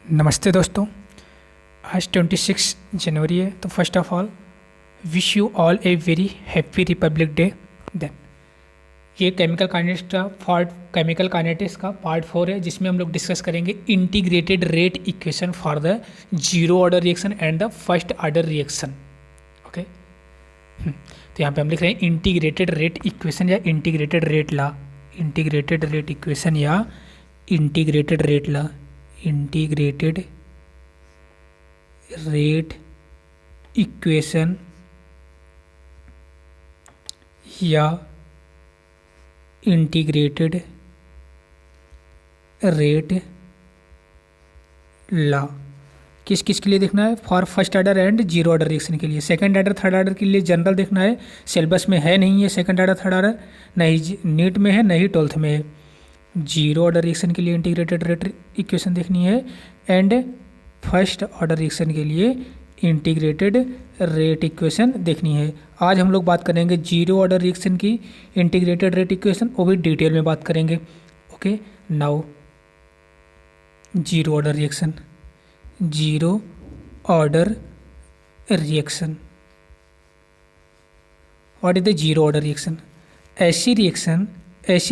नमस्ते दोस्तों। आज 26 जनवरी है, तो first of all wish you all a very happy Republic Day. Then ये केमिकल काइनेटिक्स का पार्ट 4 है, जिसमें हम लोग डिस्कस करेंगे integrated rate equation for the zero order reaction and the first order reaction. Okay, तो यहाँ पे हम लिख रहे हैं इंटीग्रेटेड रेट इक्वेशन या integrated rate law, integrated rate equation या integrated rate law, integrated rate equation या इंटीग्रेटेड रेट लॉ किस किस के लिए देखना है? For first order and zero order reaction के लिए। सेकंड ऑर्डर थर्ड ऑर्डर के लिए जनरल देखना है, सिलेबस में है नहीं है सेकंड ऑर्डर थर्ड ऑर्डर, नहीं नीट में है नहीं 12th में है। जीरो ऑर्डर रिएक्शन के लिए इंटीग्रेटेड रेट इक्वेशन देखनी है एंड फर्स्ट ऑर्डर रिएक्शन के लिए इंटीग्रेटेड रेट इक्वेशन देखनी है। आज हम लोग बात करेंगे जीरो ऑर्डर रिएक्शन की इंटीग्रेटेड रेट इक्वेशन, वो भी डिटेल में बात करेंगे। Okay, now zero order reaction, zero order reaction, what is the zero order reaction? ऐसी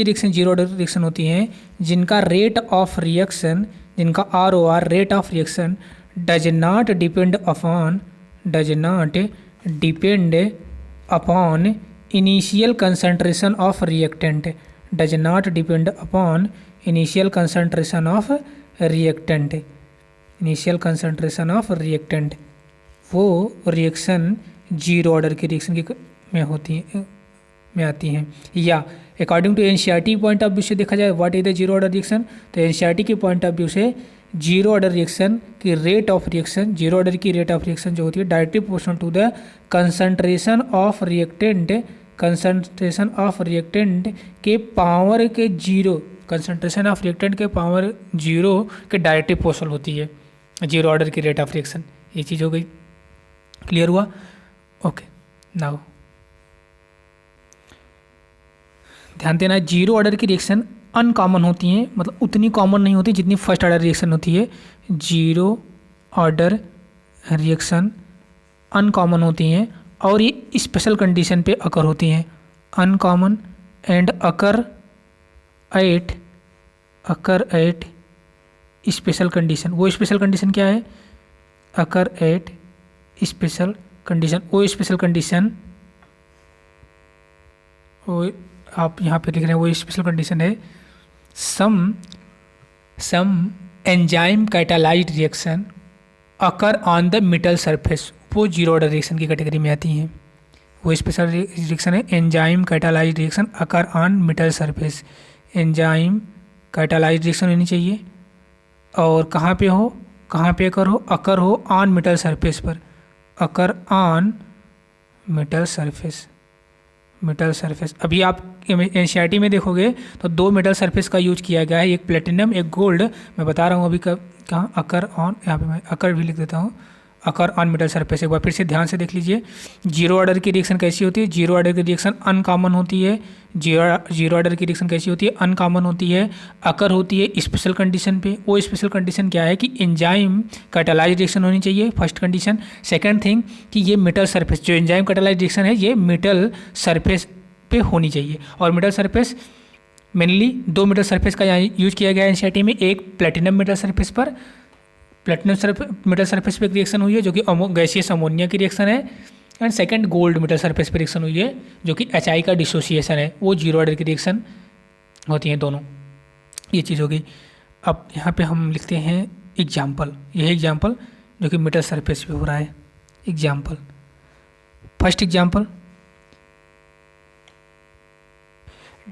रिएक्शन जीरो ऑर्डर रिएक्शन होती हैं जिनका रेट ऑफ रिएक्शन, जिनका ROR rate of reaction does not depend upon initial concentration of reactant, does not depend upon initial concentration of reactant, initial concentration of reactant. वो reaction zero order की reaction में आती हैं। या according to NCERT point of view से देखा जाए what is the zero order reaction, तो एनसीईआरटी के पॉइंट ऑफ व्यू से जीरो ऑर्डर रिएक्शन की rate of reaction, zero order की रेट ऑफ रिएक्शन जो होती है directly proportional to the concentration of reactant, concentration of reactant के power के जीरो, कंसंट्रेशन ऑफ रिएक्टेंट के पावर जीरो के डायरेक्टली प्रोपोर्शनल होती है जीरो ऑर्डर की रेट ऑफ रिएक्शन। ये चीज़ हो गई, क्लियर हुआ? ओके, नाउ ध्यान देना, जीरो ऑर्डर की रिएक्शन अनकॉमन होती हैं, मतलब उतनी कॉमन नहीं होती जितनी फर्स्ट ऑर्डर रिएक्शन होती है। जीरो ऑर्डर रिएक्शन अनकॉमन होती हैं और ये स्पेशल कंडीशन पे अकर होती हैं। Uncommon and occur at special condition. वो स्पेशल कंडीशन क्या है? Occur at special condition. वो स्पेशल कंडीशन वो आप यहाँ पे लिख रहे हैं, वो स्पेशल कंडीशन है some enzyme catalysed reaction occur on the metal surface. वो जीरो ऑर्डर रिएक्शन की कैटेगरी में आती हैं। वो स्पेशल रिएक्शन है enzyme catalysed reaction occur on metal surface. Enzyme catalysed reaction होनी चाहिए और कहाँ पे हो, कहाँ पे अकर हो ऑन मेटल सरफेस पर, अकर on metal surface, metal surface. अभी आप एनसीईआरटी में देखोगे तो दो मेटल सरफेस का यूज किया गया है, एक प्लेटिनम एक गोल्ड। मैं बता रहा हूँ अभी कहाँ अकर ऑन, यहाँ पे मैं अकर भी लिख देता हूँ, अकर ऑन मेटल सरफेस। एक बार फिर से ध्यान से देख लीजिए, जीरो ऑर्डर की रिएक्शन कैसी होती है? जीरो ऑर्डर की रिएक्शन अनकॉमन होती है। जीरो ऑर्डर की रिएक्शन कैसी होती है? अनकॉमन होती है, अकर होती है स्पेशल कंडीशन पे। वो स्पेशल कंडीशन क्या है कि एंजाइम कैटालाइज्ड रिएक्शन होनी चाहिए, फर्स्ट कंडीशन। सेकंड थिंग कि ये मेटल सरफेस, जो एंजाइम कैटालाइज्ड रिएक्शन है ये मेटल सरफेस पे होनी चाहिए। और मेटल सरफेस मेनली दो मेटल सरफेस का यहाँ यूज किया गया है एनसीईआरटी में। एक प्लेटिनम मेटल सरफेस पर, मेटल सरफेस पे एक रिएक्शन हुई है जो कि गैसियस अमोनिया की रिएक्शन है, and second gold metal surface पे रिएक्शन हुई है जो कि HI का डिसोसिएशन है। वो जीरो ऑर्डर की रिएक्शन होती हैं दोनों। ये चीज़ हो गई। अब यहाँ पे हम लिखते हैं एग्जाम्पल, यही एग्जाम्पल जो कि मेटल सरफेस पे हो रहा है। Example, first example,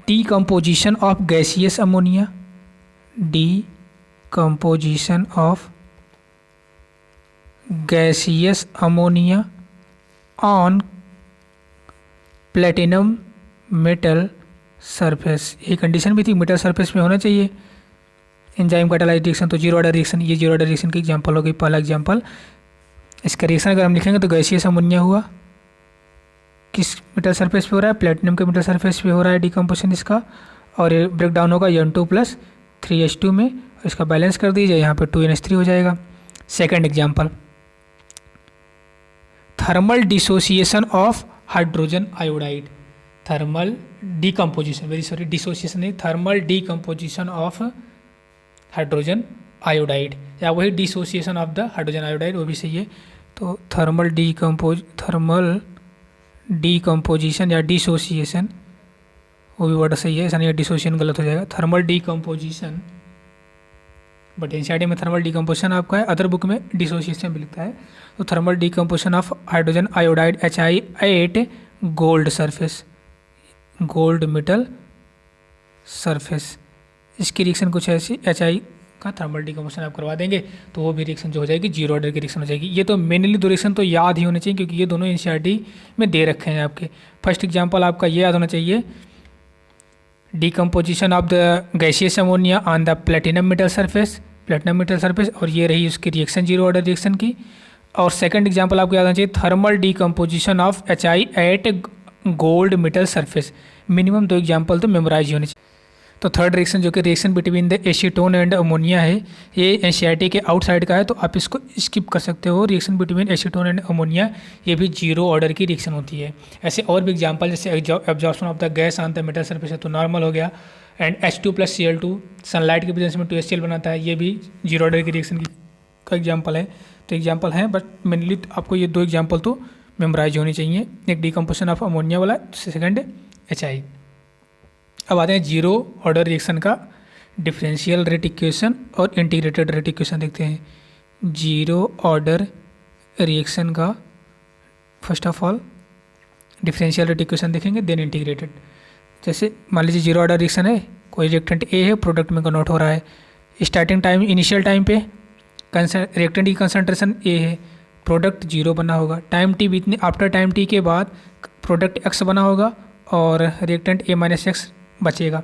decomposition of gaseous ammonia, decomposition of gaseous ammonia on platinum metal surface. ये कंडीशन भी थी, मेटल सरफेस पे होना चाहिए एंजाइम कैटालाइज्ड रिएक्शन, तो जीरो ऑर्डर रिएक्शन। ये जीरो ऑर्डर रिएक्शन की एग्जांपल हो गई, पहला एग्जांपल। इसका रिएक्शन अगर हम लिखेंगे तो गैसियस अमोनिया हुआ, किस मेटल सरफेस पे हो रहा है? प्लेटिनम के मेटल सरफेस पे हो रहा है डिकम्पोजिशन इसका, और ये ब्रेक डाउन होगा N2 + 3H2 में। इसका बैलेंस कर दीजिए, यहाँ पे 2NH3 हो जाएगा। Second example, thermal dissociation of hydrogen iodide, thermal decomposition, very sorry dissociation नहीं, thermal decomposition of hydrogen iodide, या वही dissociation of the hydrogen iodide, वो भी सही है। तो थर्मल डिकम्पोजिशन या डिसोसिएशन, वो भी वर्ड सही है, ऐसा नहीं है डिसोसिएशन गलत हो जाएगा। थर्मल डिकम्पोजिशन, बट एनसीईआरटी में थर्मल डिकम्पोजिशन आपका है, अदर बुक में डिसोसिएशन भी लिखता है। तो thermal decomposition of hydrogen iodide HI at gold surface, gold metal surface, इसकी रिएक्शन कुछ ऐसी HI का थर्मल डिकम्पोजिशन आप करवा देंगे तो वो भी रिएक्शन जो हो जाएगी जीरो ऑर्डर की रिएक्शन हो जाएगी। ये तो मेनली दो रिएक्शन तो याद ही होने चाहिए क्योंकि ये दोनों एनसीईआरटी में दे रखे हैं आपके। फर्स्ट एग्जांपल आपका ये याद होना चाहिए, decomposition of the gaseous ammonia on the platinum metal surface, platinum metal surface, और ये रही उसकी रिएक्शन जीरो ऑर्डर रिएक्शन की। और सेकंड एग्जांपल आपको याद होना चाहिए, thermal decomposition of HI at gold metal surface. Minimum दो एग्जांपल तो मेमोराइज होने चाहिए। तो थर्ड रिएक्शन जो कि reaction between the acetone and ammonia है, ये एनसीईआरटी के आउटसाइड का है तो आप इसको स्किप कर सकते हो। Reaction between acetone and ammonia ये भी जीरो ऑर्डर की रिएक्शन होती है। ऐसे और भी एग्जांपल जैसे absorption of the gas on the metal surface है तो नॉर्मल हो गया, एंड H2+Cl2 सनलाइट की प्रेजेंस में 2HCl बनाता है, ये भी जीरो ऑर्डर की रिएक्शन का एग्जाम्पल है। तो एग्जाम्पल हैं बट मेनली आपको ये दो एग्जाम्पल तो मेमोराइज होनी चाहिए, एक डिकम्पोजिशन ऑफ अमोनिया वाला, सेकेंड HI। अब आते हैं जीरो ऑर्डर रिएक्शन का डिफरेंशियल रेट इक्वेशन और इंटीग्रेटेड रेट इक्वेशन देखते हैं। जीरो ऑर्डर रिएक्शन का first of all differential rate equation देखेंगे, देन इंटीग्रेटेड। जैसे मान लीजिए जीरो ऑर्डर रिएक्शन है, कोई रिएक्टेंट ए है, प्रोडक्ट में कन्वर्ट हो रहा है, स्टार्टिंग टाइम इनिशियल टाइम पे रिएक्टेंट की कंसंट्रेशन ए है, प्रोडक्ट जीरो बना होगा, टाइम टी बीतने आफ्टर टाइम टी के बाद प्रोडक्ट एक्स बना होगा और रिएक्टेंट A-X बचेगा,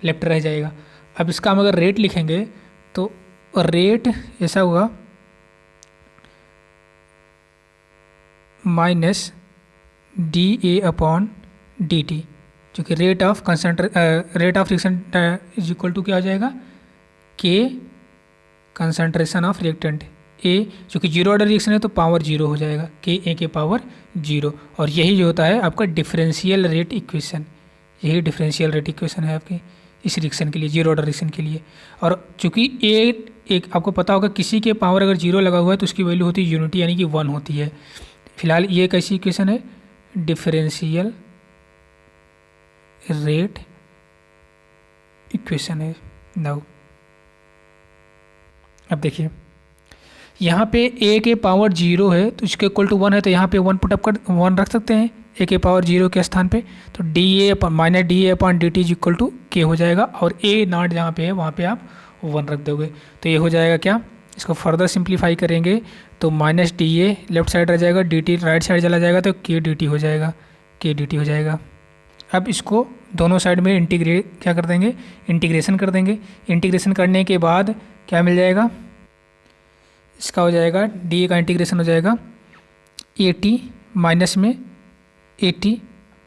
लेफ्ट रह जाएगा। अब इसका हम अगर रेट लिखेंगे तो रेट ऐसा होगा माइनस dA/dt, जो कि rate of reaction is equal to क्या हो जाएगा, K concentration of reactant A, जो कि जीरो ऑर्डर रिएक्शन है तो पावर जीरो हो जाएगा, KA के पावर जीरो। और यही जो होता है आपका डिफरेंशियल रेट इक्वेशन, यही डिफरेंशियल रेट इक्वेशन है आपकी इस रिएक्शन के लिए, जीरो ऑर्डर रिएक्शन के लिए। और चूंकि एक आपको पता होगा किसी के पावर अगर जीरो लगा हुआ है तो उसकी वैल्यू होती है यूनिटी, यानी कि 1 होती है। फिलहाल ये कैसी इक्वेशन है, डिफरेंशियल रेट इक्वेशन है। नाउ अब देखिए यहाँ पे A के पावर जीरो है तो इसके इक्वल टू 1 है, तो यहाँ पे 1 पुटअप कर 1 रख सकते हैं A के पावर जीरो के स्थान पे, तो dA/dt is equal to K हो जाएगा, और A0 जहाँ पे है वहाँ पे आप 1 रख दोगे तो ये हो जाएगा क्या, इसको फर्दर सिंप्लीफाई करेंगे तो माइनस DA लेफ्ट साइड रह जाएगा, dt राइट साइड चला जाएगा तो KDT हो जाएगा, KDT हो जाएगा। अब इसको दोनों साइड में क्या कर देंगे, इंटीग्रेशन कर देंगे। इंटीग्रेशन करने के बाद क्या मिल जाएगा, इसका हो जाएगा DA का इंटीग्रेशन हो जाएगा AT माइनस में AT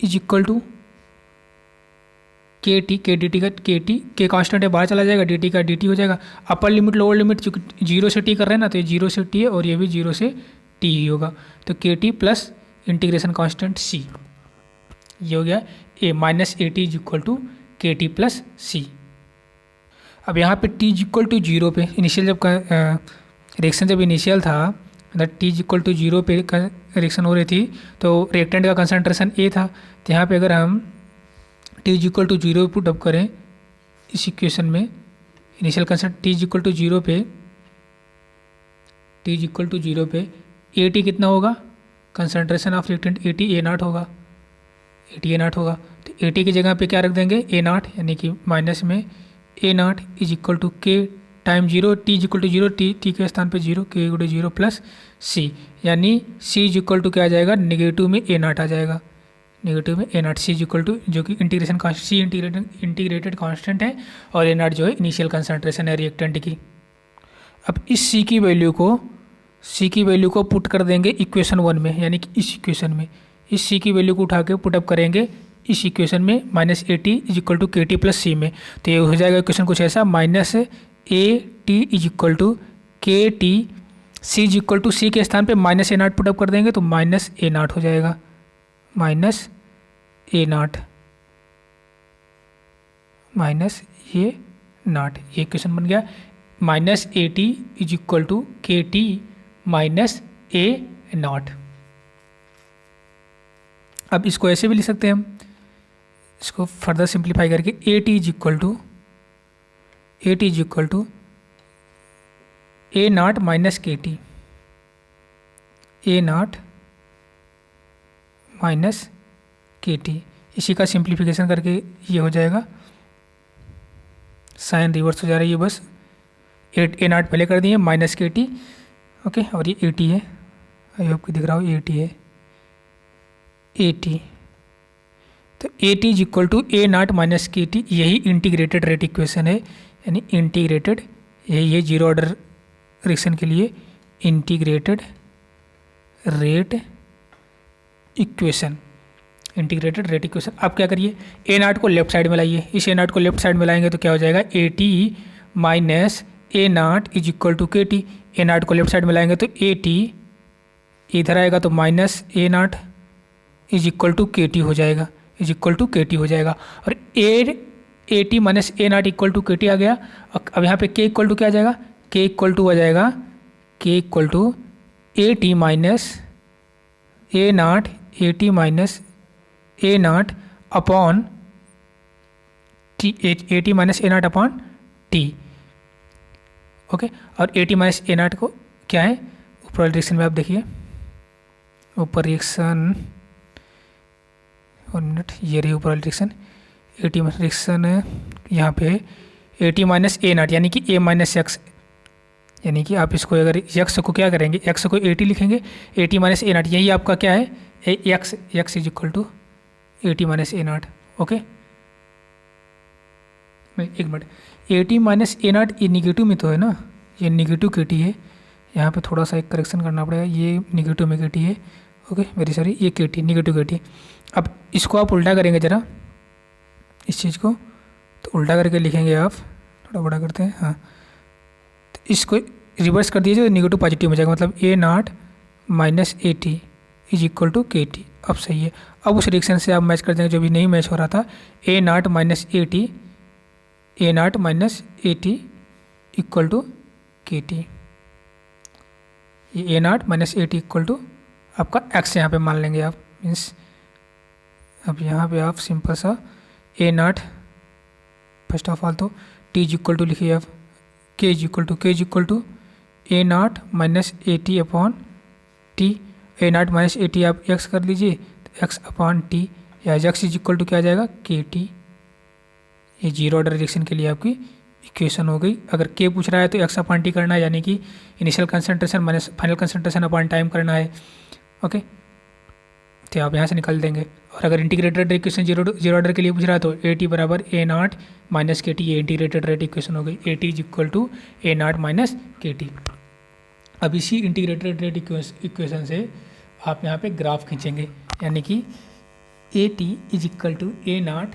is equal to KT, KDT का K कांस्टेंट है बाहर चला जाएगा, DT का DT हो जाएगा। अपर लिमिट लोअर लिमिट चूँकि जीरो से T कर रहे हैं ना, तो ये जीरो से T है और ये भी जीरो से T ही होगा, तो KT plus integration constant C, ये हो गया A minus AT is equal to KT plus C। अब यहाँ पे T is equal to zero पे इनिशियल जब रिएक्शन जब इनिशियल था, मतलब T is equal to zero पे रिएक्शन हो रही थी तो रिएक्टेंट का कंसंट्रेशन A था, तो यहाँ पे अगर हम T is equal to zero put up करें इस इक्वेशन में, इनिशियल कंसंट T is equal to zero पे, T is equal to zero पे AT कितना होगा, concentration of reactant AT A0 होगा, AT A0 होगा, तो AT की जगह पे क्या रख देंगे A0, यानी कि माइनस में A0 is equal to K time zero, T is equal to zero, T के स्थान पे zero, K equal to zero plus C, यानी C इज इक्वल टू क्या आ जाएगा, नेगेटिव में A0 आ जाएगा, नेगेटिव में A0, C is equal to जो कि इंटीग्रेशन C इंटीग्रेटेड कांस्टेंट है और A0 जो है इनिशियल कंसंट्रेशन है रिएक्टेंट की। अब इस C की वैल्यू को पुट कर देंगे इक्वेशन 1 में, यानी कि इस इक्वेशन में इस C की वैल्यू को उठा के पुटअप करेंगे इस इक्वेशन में minus AT is equal to KT plus C में, तो ये हो जाएगा इक्वेशन कुछ ऐसा, minus A T is equal to के T, C is equal to, C के स्थान पे माइनस ए नाट पुटअप कर देंगे तो माइनस ए नाट हो जाएगा, minus a naught, minus a नाट, ये इक्वेशन बन गया। Minus A T is equal to के टी माइनस ए नॉट। अब इसको ऐसे भी लिख सकते हैं हम, इसको फर्दर सिंप्लीफाई करके A T is equal to, A T is equal to A naught minus K T, A naught minus K T, इसी का सिंप्लीफिकेशन करके ये हो जाएगा, साइन रिवर्स हो जा रही है बस, ए नॉट पहले कर दिए माइनस के टी, ओके, और ये ए टी है, आई होप कि दिख रहा हो, ए टी है, ए टी, तो A T is equal to A naught minus K T, यही इंटीग्रेटेड रेट इक्वेशन है, यानी इंटीग्रेटेड, यही है जीरो ऑर्डर रिएक्शन के लिए integrated rate equation, integrated rate equation. अब क्या करिए, ए नॉट को लेफ्ट साइड में लाइए, इस ए नॉट को लेफ्ट साइड में लाएंगे तो क्या हो जाएगा, A T minus A naught is equal to के टी, ए नॉट को लेफ्ट साइड में लाएंगे तो ए टी इधर आएगा तो minus A naught is equal to के टी हो जाएगा, इज इक्वल टू के टी हो जाएगा, और A T minus A naught equal to के टी आ गया। अब यहाँ पे के इक्वल टू क्या आ जाएगा, के इक्वल टू आ जाएगा, k equal to A T minus A naught, a T minus A naught upon T, a T minus A naught upon t, okay. और A T minus A naught को क्या है, ऊपर वाले reaction में आप देखिए, ऊपर रिएक्शन, और मिनट, ये रही ऊपर वाली reaction, A T minus reaction यहाँ पे A T minus A not, यानी कि ए माइनस एक्स, यानी कि आप इसको अगर एक्स को क्या करेंगे, एक्स को ए टी लिखेंगे, a T minus A naught, यही आपका क्या है, x, x is equal to A T minus A naught, okay. एक मिनट, a T minus A naught ये निगेटिव में तो है ना, ये निगेटिव के टी है, यहाँ पे थोड़ा सा एक करेक्शन करना पड़ेगा, ये निगेटिव में के टी है, ओके, वेरी सॉरी, ये के टी निगेटिव के टी। अब इसको आप उल्टा करेंगे ज़रा, इस चीज़ को तो उल्टा करके लिखेंगे आप, थोड़ा बड़ा करते हैं, हाँ, तो इसको रिवर्स कर दीजिए तो निगेटिव पॉजिटिव हो जाएगा, मतलब a naught minus A T is equal to के टी। अब सही है, अब उस रिएक्शन से आप मैच कर देंगे जो भी नहीं मैच हो रहा था, a naught minus A T, A naught minus A t equal to के टी, ये a naught minus A t equal to आपका एक्स यहाँ पे मान लेंगे आप, मीन्स अब यहाँ पे आप सिंपल सा A naught, first of all तो टी इज इक्वल टू लिखिए आप, K is equal to A naught minus A T upon T, A naught minus A T आप एक्स कर लीजिए तो एक्स अपॉन टी, या एक्स इज इक्वल टू क्या आ जाएगा, के टी। ये जीरो ऑर्डर रिएक्शन के लिए आपकी इक्वेशन हो गई। अगर के पूछ रहा है तो एक्स अपॉन टी करना है, यानी कि initial concentration minus final concentration upon time करना है, ओके, तो आप यहाँ से निकाल देंगे। और अगर इंटीग्रेटेड इक्वेशन जीरो ऑर्डर के लिए पूछ रहा है तो ए टी बराबर A naught minus K T, ये इंटीग्रेटेड रेट इक्वेशन हो गई, A T is equal to A naught minus K T. अब इसी इंटीग्रेटेड रेट इक्वेशन से आप यहाँ पे ग्राफ खींचेंगे, यानी कि A T is equal to A naught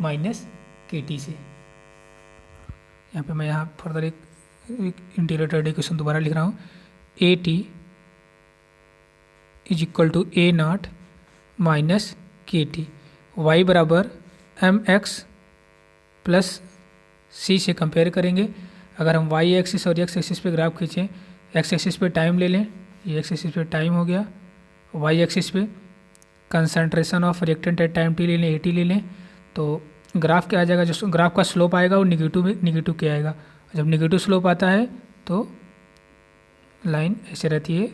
minus K T से। यहाँ पे मैं यहाँ फर्दर एक इंटीग्रेटेड इक्वेशन दोबारा लिख रहा हूँ, A T is equal to A naught minus K T, Y बराबर एम एक्स प्लस सी से कंपेयर करेंगे। अगर हम वाई एक्सिस और एक्स एक्सिस पे ग्राफ खींचें, एक्स एक्सिस पे टाइम ले लें, ये एक्स एक्सिस पे टाइम हो गया, वाई एक्सिस पे concentration of reactant at time T ले लें, ए टी ले लें, तो ग्राफ क्या आ जाएगा, जो ग्राफ का स्लोप आएगा वो निगेटिव क्या आएगा। जब निगेटिव स्लोप आता है तो लाइन ऐसे रहती है,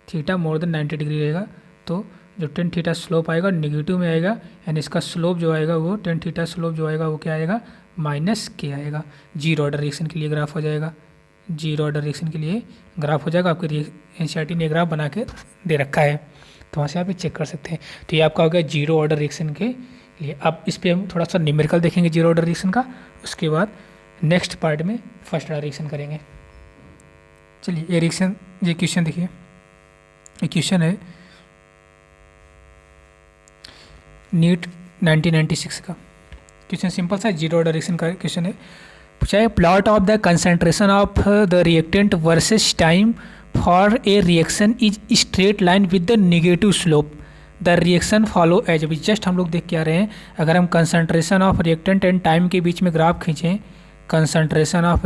थीटा मोर देन 90 डिग्री रहेगा, तो जो टेन थीटा स्लोप आएगा निगेटिव में आएगा, यानी इसका स्लोप जो आएगा वो टेन थीटा स्लोप जो आएगा वो क्या आएगा, माइनस के आएगा। जीरो ऑर्डर रिएक्शन के लिए ग्राफ हो जाएगा, जीरो ऑर्डर रिएक्शन के लिए ग्राफ हो जाएगा। आपके एनसीईआरटी ने ग्राफ बना के दे रखा है, तो वहाँ से आप चेक कर सकते हैं। तो ये आपका हो गया जीरो ऑर्डर रिएक्शन के लिए। अब इस पर हम थोड़ा सा न्यूमेरिकल देखेंगे जीरो ऑर्डर रिएक्शन का, उसके बाद नेक्स्ट पार्ट में फर्स्ट ऑर्डर रिएक्शन करेंगे। चलिए ये रिएक्शन, ये क्वेश्चन देखिए, ये क्वेश्चन है नीट 1996 का क्वेश्चन, सिंपल सा जीरो ऑर्डर रिएक्शन का क्वेश्चन है। पूछा है plot of the concentration of the reactant versus time for a reaction is straight line with the negative slope the reaction follow as. अभी just हम लोग देख के आ रहे हैं, अगर हम concentration of reactant and time के बीच में ग्राफ खींचें, concentration of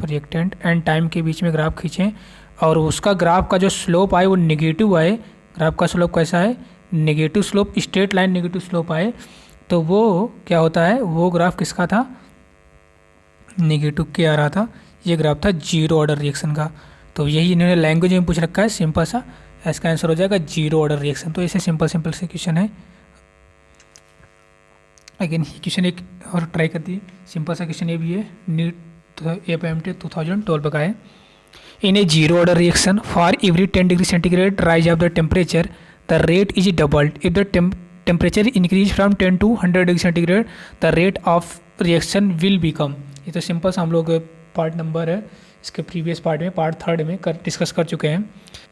reactant and time के बीच में ग्राफ खींचें और उसका ग्राफ का जो स्लोप आए वो नेगेटिव आए, ग्राफ का स्लोप कैसा है, negative slope, straight line negative slope आए, तो वो क्या होता है, वो ग्राफ किसका था, नेगेटिव के आ रहा था, ये ग्राफ था जीरो ऑर्डर रिएक्शन का। तो यही इन्होंने लैंग्वेज में पूछ रखा है, सिंपल सा, इसका आंसर हो जाएगा जीरो ऑर्डर रिएक्शन। तो ऐसे सिंपल से क्वेश्चन है। अगेन ये क्वेश्चन एक और ट्राई करती है, सिंपल सा क्वेश्चन ये भी है, नीट APMT 2012 का है। In a zero order reaction for every 10 degree centigrade rise of the temperature the rate is doubled if the temperature increase from 10 to 100 degree centigrade the rate of reaction will become. ये तो simple सा हम लोग part number है इसके previous part में, part 3 में discuss कर चुके हैं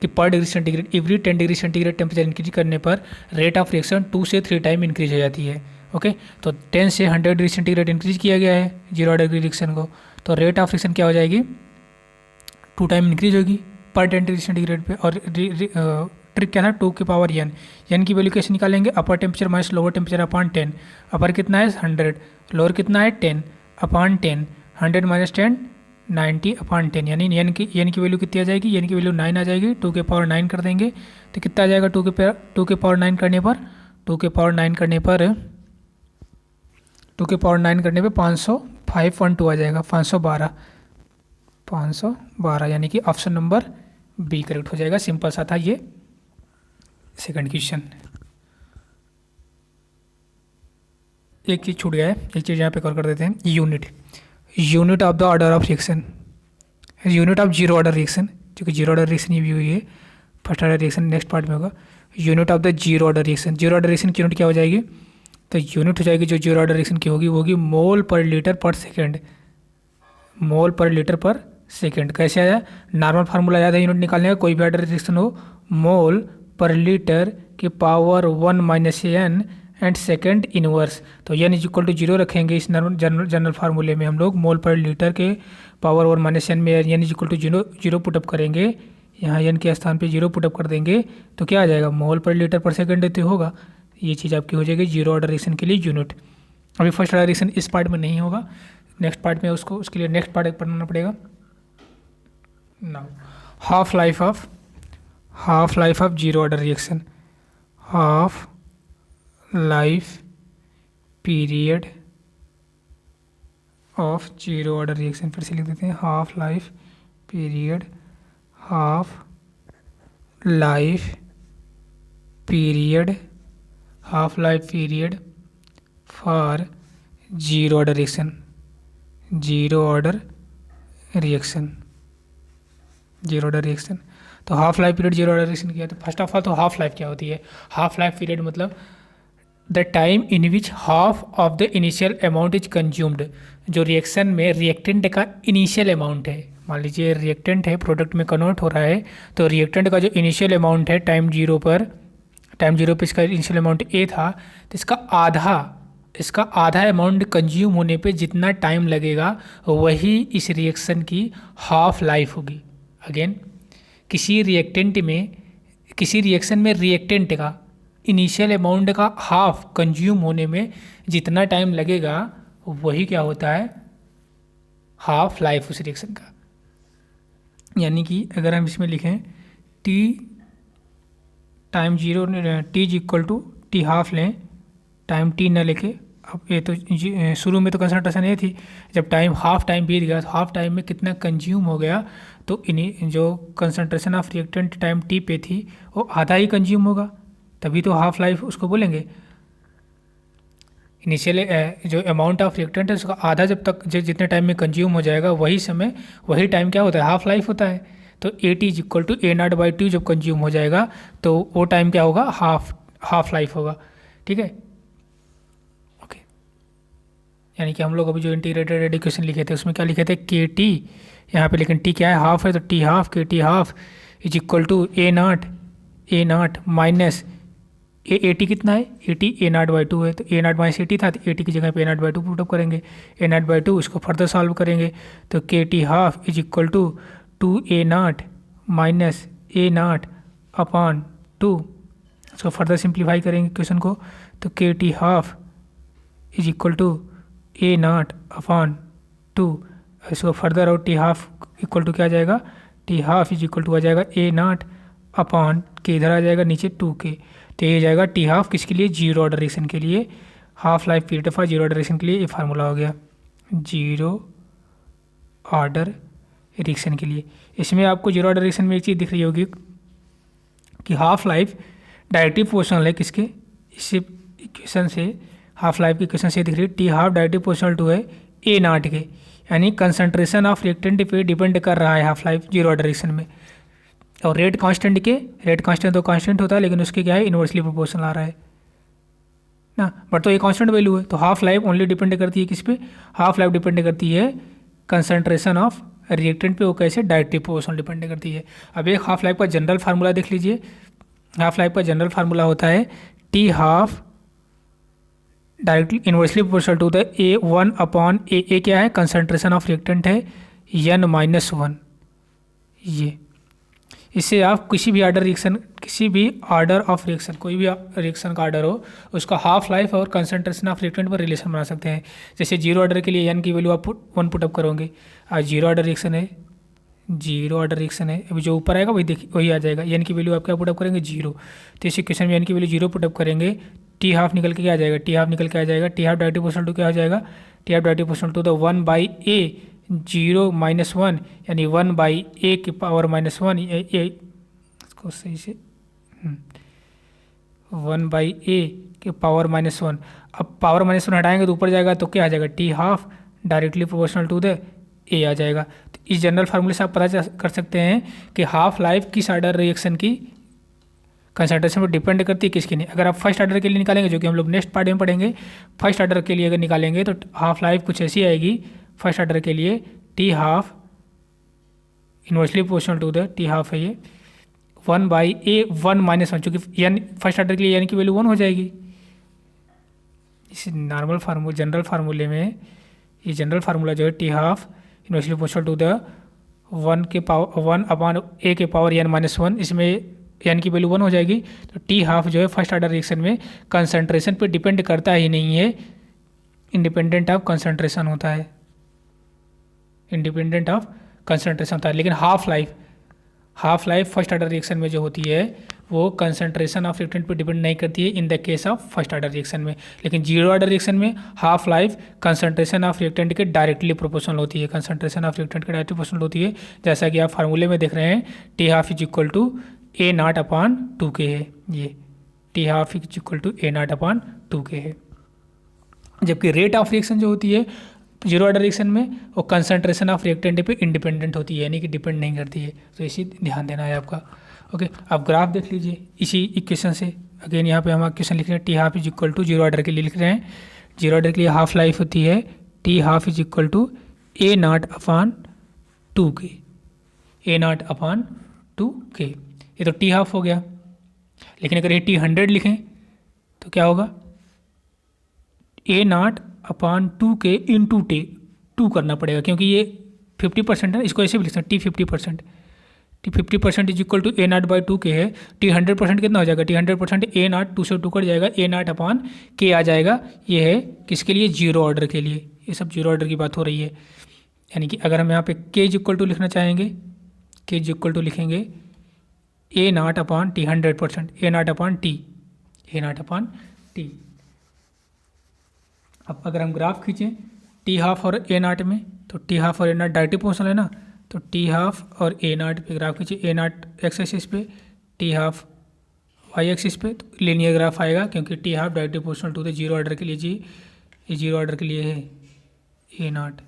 कि पर degree centigrade every 10 degree centigrade temperature increase करने पर रेट ऑफ रिएक्शन 2 से 3 टाइम इंक्रीज हो जाती है। ओके, तो 10 से 100 डिग्री सेंटीग्रेड इंक्रीज किया गया है जीरो डिग्री रिएक्शन को, तो रेट ऑफ रिएक्शन क्या हो जाएगी, 2 टाइम इंक्रीज होगी पर 10 डिग्री सेंटीग्रेड पे। और ट्रिक क्या था, 2 की पावर n की वैल्यू कैसे निकालेंगे, upper temperature minus lower temperature upon 10, upper कितना है 100, लोअर कितना है 10 अपॉन 10, 100 माइनस 10 90 अपॉन 10, यानी n की वैल्यू कितनी आ जाएगी, n की वैल्यू 9 आ जाएगी, 2 के पावर 9 कर देंगे तो कितना आ जाएगा, 2 के पावर 9 करने पर 512 आ जाएगा, 512 यानी कि ऑप्शन नंबर बी करेक्ट हो जाएगा। सिंपल सा था ये सेकंड क्वेश्चन। एक चीज़ छूट गया है, एक चीज़ यहाँ पे कर देते हैं, unit of the order of reaction, unit of zero order reaction, क्योंकि जीरो ऑर्डर रिएक्शन ये भी हुई है, first order reaction next part में होगा। Unit of the zero order reaction, zero order reaction की यूनिट क्या हो जाएगी, तो यूनिट हो जाएगी जो जीरो ऑर्डर रिएक्शन की होगी वो होगी मोल पर लीटर पर सेकेंड, मोल पर लीटर पर सेकेंड। कैसे आया, नॉर्मल फार्मूला याद है यूनिट निकालने का, कोई भी ऑर्डर रिएक्शन हो, मोल पर लीटर की power 1 minus n and second inverse. तो n इज इक्वल टू 0 रखेंगे इस जनरल फार्मूले में हम लोग, मोल पर लीटर के पावर 1 माइनस n में n is equal to 0 put up करेंगे, यहाँ n के स्थान पे 0 पुटअप कर देंगे तो क्या आ जाएगा, मोल पर लीटर पर सेकेंड देते होगा, ये चीज़ आपकी हो जाएगी जीरो ऑर्डर रिएक्शन के लिए यूनिट। अभी फर्स्ट ऑर्डर रिएक्शन इस पार्ट में नहीं होगा, नेक्स्ट पार्ट में उसके लिए नेक्स्ट पार्ट पढ़ना पड़ेगा। Now half life of zero order reaction, half life period of zero order reaction, फिर से लिख देते हैं, half life period for zero order reaction, तो half life period zero order reaction किया, तो फर्स्ट ऑफ ऑल तो हाफ लाइफ क्या होती है, हाफ लाइफ पीरियड मतलब the time in which half of the initial amount is consumed. जो reaction में रिएक्टेंट का इनिशियल अमाउंट है, मान लीजिए रिएक्टेंट है प्रोडक्ट में कन्वर्ट हो रहा है, तो रिएक्टेंट का जो इनिशियल अमाउंट है टाइम जीरो पे इसका इनिशियल अमाउंट ए था, तो इसका आधा अमाउंट कंज्यूम होने पे जितना टाइम लगेगा वही इस रिएक्शन की हाफ लाइफ होगी। अगेन किसी रिएक्शन में रिएक्टेंट का इनिशियल अमाउंट का हाफ कंज्यूम होने में जितना टाइम लगेगा वही क्या होता है, हाफ लाइफ उस रिएक्शन का। यानी कि अगर हम इसमें लिखें T time zero, T is equal to T half लें, टाइम टी ना लेके, अब ये तो शुरू में तो कंसंट्रेशन ये थी, जब टाइम हाफ टाइम बीत गया तो हाफ टाइम में कितना कंज्यूम हो गया, तो जो concentration of reactant time T पे थी वो आधा ही कंज्यूम होगा, तभी तो हाफ लाइफ उसको बोलेंगे। इनिशियल जो अमाउंट ऑफ रिएक्टेंट है उसका आधा जब तक जितने टाइम में कंज्यूम हो जाएगा वही टाइम क्या होता है, हाफ लाइफ होता है। तो A T is equal to A naught by two जब कंज्यूम हो जाएगा तो वो टाइम क्या होगा, हाफ लाइफ होगा। ठीक है, ओके। यानी कि हम लोग अभी जो इंटीग्रेटेड एडिक्वेशन लिखे थे उसमें क्या लिखे थे, के टी, यहाँ पे लेकिन टी क्या है, हाफ है, तो टी हाफ के T half is equal to A naught minus A T कितना है, A T A naught by two है, तो ए नाट माइनस ए टी था, तो ए टी की जगह पे a naught by two put up करेंगे, ए नाट बाई टू इसको फर्दर सॉल्व करेंगे तो k T half is equal to two a naught minus a naught upon two. इसको फर्दर सिंप्लीफाई करेंगे क्वेश्चन को, तो k T half is equal to a naught upon two. इसको further और t half equal to क्या आ जाएगा, T half is equal to आ जाएगा ए नाट अपॉन के, इधर आ जाएगा नीचे टू के, तो ये जाएगा टी हाफ किसके लिए, जीरो ऑर्डर रिएक्शन के लिए, half life period of zero order reaction के लिए ये फार्मूला हो गया जीरो ऑर्डर रिएक्शन के लिए। इसमें आपको जीरो ऑर्डर रिएक्शन में एक चीज़ दिख रही होगी कि हाफ लाइफ डायरेक्टली प्रोपोर्शनल है किसके, इस इक्वेशन से हाफ लाइफ की इक्वेशन से दिख रही है T half directly proportional to है ए नाट के, यानी कंसंट्रेशन ऑफ रिएक्टेंट पे डिपेंड कर रहा है half life zero order reaction में। और रेट कांस्टेंट के, रेट कांस्टेंट तो कांस्टेंट होता है लेकिन उसके क्या है, इन्वर्सली प्रोपोर्शनल आ रहा है ना, बट तो ये कांस्टेंट वैल्यू है। तो हाफ लाइफ ओनली डिपेंड करती है किस पे, हाफ लाइफ डिपेंड करती है कंसंट्रेशन ऑफ रिएक्टेंट पे, वो कैसे, डायरेक्टली प्रोपोर्शनल डिपेंड करती है। अब एक हाफ लाइफ का जनरल फार्मूला देख लीजिए, हाफ लाइफ का जनरल फार्मूला होता है T half directly inversely proportional to the a one upon a क्या है, कंसंट्रेशन ऑफ रिएक्टेंट है एन माइनस वन। ये इससे आप किसी भी ऑर्डर रिएक्शन, किसी भी ऑर्डर ऑफ रिएक्शन, कोई भी रिएक्शन का ऑर्डर हो उसका हाफ लाइफ और कंसंट्रेशन ऑफ रिएक्टेंट पर रिलेशन बना सकते हैं। जैसे जीरो ऑर्डर के लिए एन की वैल्यू आप वन पुटअप करोगे, आज जीरो ऑर्डर रिएक्शन है, जीरो ऑर्डर रिएक्शन है, अभी जो ऊपर आएगा वही देखिए वही आ जाएगा, एन की वैल्यू आप क्या पुटअप करेंगे, जीरो। तो इस इक्वेशन में एन की वैल्यू जीरो पुटअप करेंगे, टी हाफ निकल के क्या आ जाएगा, टी हाफ निकल के आ जाएगा, T half directly proportional to क्या हो जाएगा, T half directly proportional to the one by A zero minus one, यानी वन बाई ए की पावर माइनस वन, इसको सही से वन बाई ए के पावर माइनस वन। अब पावर माइनस वन हटाएंगे तो ऊपर जाएगा, तो क्या आ जाएगा, T half directly proportional to the a आ जाएगा। तो इस जनरल फार्मूले से आप पता कर सकते हैं कि हाफ लाइफ किस ऑर्डर रिएक्शन की कंसंट्रेशन पर डिपेंड करती है, किसकी नहीं। अगर आप फर्स्ट ऑर्डर के लिए निकालेंगे, जो कि हम लोग नेक्स्ट पार्ट में पढ़ेंगे, फर्स्ट ऑर्डर के लिए अगर निकालेंगे तो हाफ लाइफ कुछ ऐसी आएगी फर्स्ट ऑर्डर के लिए, T half inversely proportional to the T half है ये one by A one minus one, चूँकि एन फर्स्ट ऑर्डर के लिए एन की वैल्यू वन हो जाएगी। इस नॉर्मल फार्मूला जनरल फार्मूले में ये जनरल फार्मूला जो है T half inversely proportional to the one के पावर वन अपॉन ए के पावर एन माइनस वन, इसमें एन की वैल्यू वन हो जाएगी। तो टी हाफ जो है फर्स्ट ऑर्डर रिएक्शन में कंसंट्रेशन पे डिपेंड करता ही नहीं है, इंडिपेंडेंट ऑफ कंसंट्रेशन होता है, इंडिपेंडेंट ऑफ कंसंट्रेशन होता है। लेकिन half life first order reaction में जो होती है वो कंसंट्रेशन ऑफ रिएक्टेंट पे डिपेंड नहीं करती है in the case of first order reaction में। लेकिन जीरो ऑर्डर रिएक्शन में half life concentration of reactant के डायरेक्टली प्रोपोर्शनल होती है, कंसंट्रेशन ऑफ रिएक्टेंट के डायरेक्टली प्रोपोर्शनल होती है, जैसा कि आप फार्मूले में देख रहे हैं t half is equal to a naught upon two k है, ये t half is equal to a naught upon two k है। जबकि रेट ऑफ रिएक्शन जो होती है जीरो ऑर्डर रिएक्शन में वो कंसंट्रेशन ऑफ रिएक्टेंट पे इंडिपेंडेंट होती है, यानी कि डिपेंड नहीं करती है। तो इसी ध्यान देना है आपका। ओके, आप ग्राफ देख लीजिए इसी इक्वेशन से। अगेन यहाँ पे हम इक्वेशन लिख रहे हैं t half is equal to zero order के लिए लिख रहे हैं, जीरो ऑर्डर के लिए हाफ लाइफ होती है T half is equal to a naught upon two k, a naught upon two के। ये तो टी हाफ हो गया, लेकिन अगर ये टी 100 लिखें तो क्या होगा, ए नाट अपॉन टू के इंटू टी टू करना पड़ेगा, क्योंकि ये 50% है, इसको ऐसे भी लिख सकते हैं t 50%, t 50% is equal to a naught by two k है। टी 100% कितना हो जाएगा, टी 100% ए नाट टू से टू कट जाएगा, ए नाट अपॉन के आ जाएगा। ये है किसके लिए, जीरो ऑर्डर के लिए। ये सब जीरो ऑर्डर की बात हो रही है, यानी कि अगर हम यहाँ पे के इज इक्वल टू लिखना चाहेंगे, के इज इक्वल टू लिखेंगे ए naught upon T 100%, a naught upon T, A naught upon T. अब अगर हम ग्राफ खींचें टी हाफ और ए नाट में, तो टी हाफ और ए नाट डायरेक्टली प्रोपोर्शनल है ना, तो टी हाफ और ए नाट पे ग्राफ खींचे, ए नाट एक्स एक्सिस पे, टी हाफ वाई एक्सिस पे, तो लीनियर ग्राफ आएगा, क्योंकि t half directly proportional to the zero order के लिए, जी ये जीरो ऑर्डर के लिए है ए naught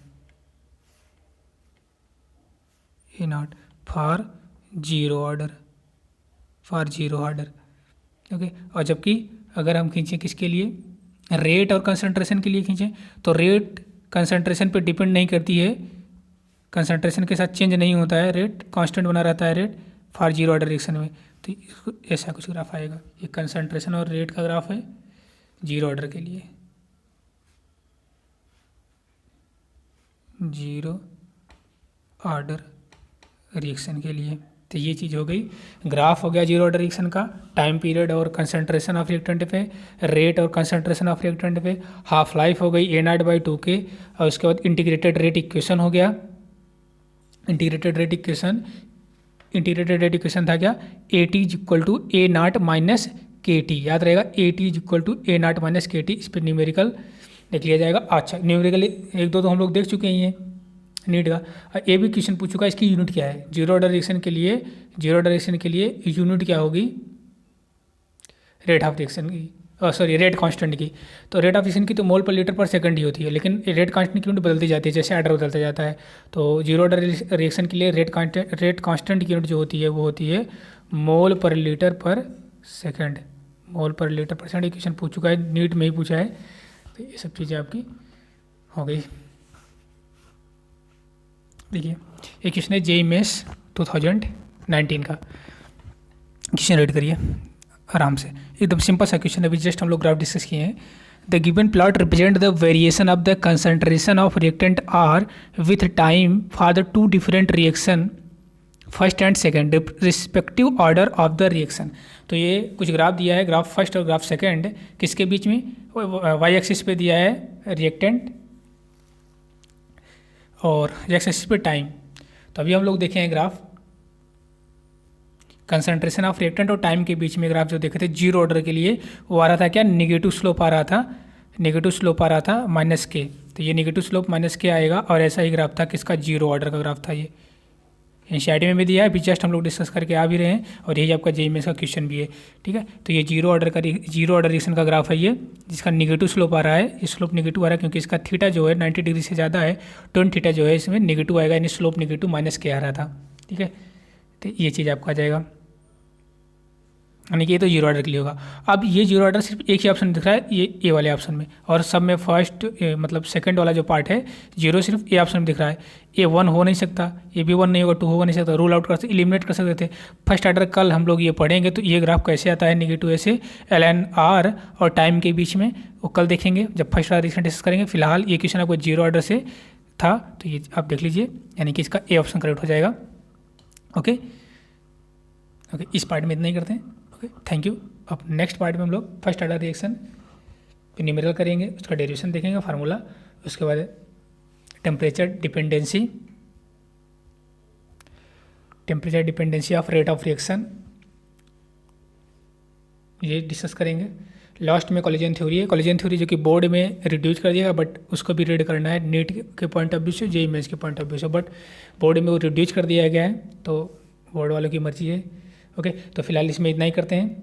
for zero order, for zero order. Okay, और जबकि अगर हम खींचें किसके लिए, रेट और कंसंट्रेशन के लिए खींचें, तो रेट कंसंट्रेशन पे डिपेंड नहीं करती है, कंसंट्रेशन के साथ चेंज नहीं होता है, रेट कांस्टेंट बना रहता है rate for zero order reaction में। तो ऐसा कुछ ग्राफ आएगा। ये कंसंट्रेशन और रेट का ग्राफ है जीरो ऑर्डर के लिए, जीरो ऑर्डर रिएक्शन के लिए। तो ये चीज़ हो गई, ग्राफ हो गया जीरो ऑर्डर रिएक्शन का, टाइम पीरियड और कंसंट्रेशन ऑफ रिएक्टेंट पे, रेट और कंसंट्रेशन ऑफ रिएक्टेंट पे, हाफ लाइफ हो गई A0/2 के, और उसके बाद इंटीग्रेटेड रेट इक्वेशन हो गया। इंटीग्रेटेड रेट इक्वेशन था क्या, AT is equal to A0 minus KT, याद रहेगा AT is equal to A0 minus KT। इस पर न्यूमेरिकल देख लिया जाएगा। अच्छा, न्यूमेरिकल एक दो तो हम लोग देख चुके ही हैं नीट का। ये भी क्वेश्चन पूछ चुका है, इसकी यूनिट क्या है। जीरो ऑर्डर रिएक्शन के लिए, जीरो ऑर्डर रिएक्शन के लिए यूनिट क्या होगी, रेट ऑफ रिएक्शन की, सॉरी रेट कांस्टेंट की। तो रेट ऑफ रिएक्शन की तो मोल पर लीटर पर सेकंड ही होती है, लेकिन रेट कांस्टेंट की यूनिट बदलती जाती है जैसे ऑर्डर बदलता जाता है। तो जीरो ऑर्डर रिएक्शन के लिए रेट कांस्टेंट की यूनिट जो होती है वो होती है मोल पर लीटर पर सेकंड। मोल पर लीटर पर सेकंड क्वेश्चन पूछ चुका है, नीट में ही पूछा है। तो ये सब चीज़ें आपकी हो गई। देखिए ये क्वेश्चन है JEE Mains 2019 का, क्वेश्चन रीड करिए आराम से, एकदम सिंपल सा क्वेश्चन है। अभी जस्ट हम लोग ग्राफ डिस्कस किए हैं। The given plot represent the variation of the concentration of reactant R with time for the two different reaction first and second respective order of the reaction. तो ये कुछ ग्राफ दिया है, ग्राफ फर्स्ट और graph second किसके बीच में, वाई एक्सिस पे दिया है रिएक्टेंट और एक्स एक्सिस पे टाइम। तो अभी हम लोग देखें ग्राफ कंसंट्रेशन ऑफ रिएक्टेंट और टाइम के बीच में ग्राफ जो देखे थे जीरो ऑर्डर के लिए, वो आ रहा था क्या, नेगेटिव स्लोप आ रहा था, नेगेटिव स्लोप आ रहा था -K। तो ये नेगेटिव स्लोप -K आएगा, और ऐसा ही ग्राफ था किसका, जीरो ऑर्डर का ग्राफ था। ये एनसीईआरटी में भी दिया है, अभी जस्ट हम लोग डिस्कस करके आ भी रहे हैं, और यही आपका JEE Mains का क्वेश्चन भी है। ठीक है, तो ये जीरो ऑर्डर रिएक्शन का ग्राफ है ये, जिसका नेगेटिव स्लोप आ रहा है। ये स्लोप नेगेटिव आ रहा है क्योंकि इसका थीटा जो है 90 डिग्री से ज़्यादा है, टोन थीटा जो है इसमें नेगेटिव आएगा, यानी स्लोप नेगेटिव -K आ रहा था। ठीक है, तो ये चीज़ आपका आ जाएगा, यानी कि ये तो जीरो ऑर्डर के लिए होगा। अब ये जीरो ऑर्डर सिर्फ एक ही ऑप्शन दिख रहा है, ये ए वाले ऑप्शन में, और सब में फर्स्ट मतलब सेकंड वाला जो पार्ट है जीरो सिर्फ ए ऑप्शन में दिख रहा है। ए 1 हो नहीं सकता, ए भी 1 नहीं होगा, 2 हो नहीं सकता, रूल आउट कर सकते, एलिमिनेट कर सकते थे। फर्स्ट ऑर्डर कल हम लोग ये पढ़ेंगे, तो ये ग्राफ कैसे आता है नेगेटिव ऐसे ln r और टाइम के बीच में, वो कल देखेंगे जब फर्स्ट ऑर्डर रिएक्शन डिस्कस करेंगे। फिलहाल ये क्वेश्चन आपको जीरो ऑर्डर से था, तो ये आप देख लीजिए, यानी कि इसका ए ऑप्शन करेक्ट हो जाएगा। ओके ओके, इस पार्ट में इतना ही करते हैं। Okay, thank you. अब नेक्स्ट पार्ट में हम लोग फर्स्ट ऑर्डर रिएक्शन न्यूमेरिकल करेंगे, उसका डेरिवेशन देखेंगे, फार्मूला, उसके बाद temperature dependency of rate of reaction, ये डिस्कस करेंगे। लास्ट में कॉलेजन थ्योरी है, कॉलेजन थ्योरी जो कि बोर्ड में रिड्यूस कर दिया, बट उसको भी रीड करना है नीट के पॉइंट ऑफ व्यू से, JEE Mains के पॉइंट ऑफ व्यू से, बट बोर्ड में वो रिड्यूस कर दिया गया है, तो बोर्ड वालों की मर्जी है। ओके, तो फिलहाल इसमें इतना ही करते हैं।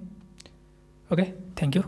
Okay, thank you.